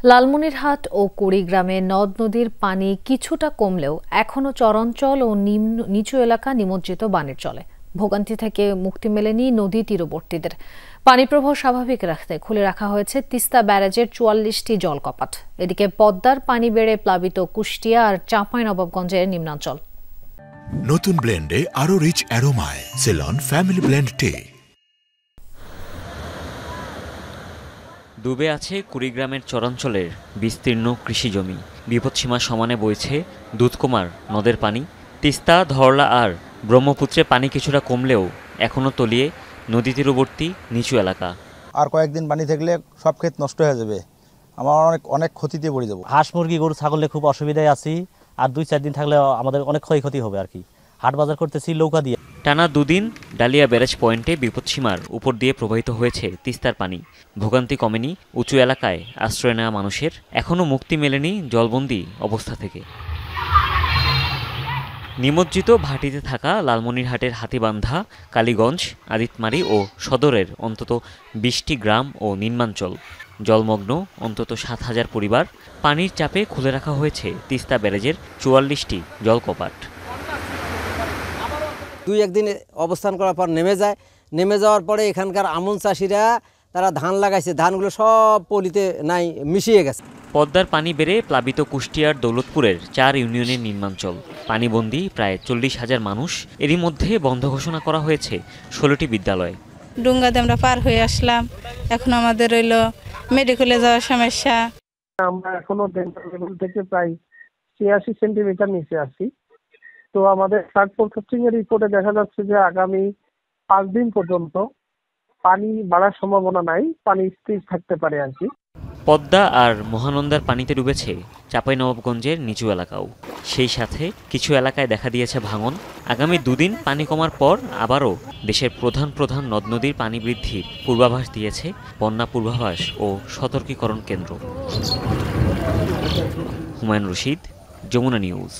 লালমনিরহাট ও কুড়িগ্রামে নদ-নদীর পানি কিছুটা কমলেও এখনো চরাঞ্চল ও নিচু এলাকা নিমজ্জিত বানের চলে। ভোগান্তি থেকে মুক্তি মেলেনি নদী তীরবর্তীদের। পানিপ্রবাহ স্বাভাবিক রাখতে খুলে রাখা হয়েছে তিস্তা ব্যারাজের ৪৪টি জলকপাট। এদিকে পদ্মার পানি বেড়ে প্লাবিত কুষ্টিয়া আর চাঁপাইনবাবগঞ্জের নিম্নাঞ্চল। নতুন ব্লেন্ডে আরো রিচ অ্যারোমায় সেলন ফ্যামিলি ব্লেন্ড টে। ডুবে আছে কুড়িগ্রামের চরাঞ্চলের বিস্তীর্ণ কৃষি জমি। বিপদসীমা সমানে বইছে দুধকুমার নদের পানি। তিস্তা, ধরলা আর ব্রহ্মপুত্রে পানি কিছুটা কমলেও এখনো তলিয়ে নদী তীরবর্তী নিচু এলাকা। আর কয়েকদিন পানি থাকলে সব ক্ষেত নষ্ট হয়ে যাবে, আমার অনেক ক্ষতিতে পড়ে যাবো। হাঁস মুরগি গরু ছাগলে খুব অসুবিধায় আছি, আর 2-4 দিন থাকলে আমাদের অনেক ক্ষয়ক্ষতি হবে আর কি। হাট বাজার করতেছি নৌকা দিয়ে। টানা দুদিন ডালিয়া ব্যারেজ পয়েন্টে বিপদসীমার উপর দিয়ে প্রবাহিত হয়েছে তিস্তার পানি। ভোগান্তি কমেনি উঁচু এলাকায় আশ্রয় নেওয়া মানুষের, এখনও মুক্তি মেলেনি জলবন্দী অবস্থা থেকে। নিমজ্জিত ভাটিতে থাকা লালমনিরহাটের হাতিবান্ধা, কালীগঞ্জ, আদিতমারি ও সদরের অন্তত 20টি গ্রাম ও নিম্নাঞ্চল জলমগ্ন। অন্তত 7,000 পরিবার। পানির চাপে খুলে রাখা হয়েছে তিস্তা ব্যারেজের 44টি জলকপাট। 2-1 দিন অবস্থান করার পর নেমে যাওয়ার পরে এখানকার আমন চাষিরা তারা ধান লাগাইছে, ধানগুলো সব পলিতে নাই মিশিয়ে গেছে। পদ্মার পানি বেড়ে প্লাবিত কুষ্টিয়ার দৌলতপুরের 4 ইউনিয়নের নিম্নাঞ্চল। পানিবন্দী প্রায় 40,000 মানুষ। এরই মধ্যে বন্ধ ঘোষণা করা হয়েছে 16টি বিদ্যালয়। ডুঙ্গাতে আমরা পার হয়ে আসলাম, এখন আমাদের রইল মেডিকেলে যাওয়ার সমস্যা। আমরা এখনো ডেন্টাল লেভেল থেকে প্রায় 86 সেন্টিমিটার নিচে আছি। তো আমাদের ফ্লাড ফোরকাস্টিং এর রিপোর্টে দেখা যাচ্ছে যে আগামী 5 দিন পর্যন্ত পানি বাড়ার সম্ভাবনা নাই, পানি স্থির থাকতে পারে আর কি। পদ্মা আর মহানন্দার পানিতে ডুবেছে চাঁপাইনবাবগঞ্জের নিচু এলাকাও। সেই সাথে কিছু এলাকায় দেখা দিয়েছে ভাঙন। আগামী 2 দিন পানি কমার পর আবারও দেশের প্রধান নদ নদীর পানি বৃদ্ধির পূর্বাভাস দিয়েছে বন্যা পূর্বাভাস ও সতর্কীকরণ কেন্দ্র। হুমায়ুন রশিদ, যমুনা নিউজ।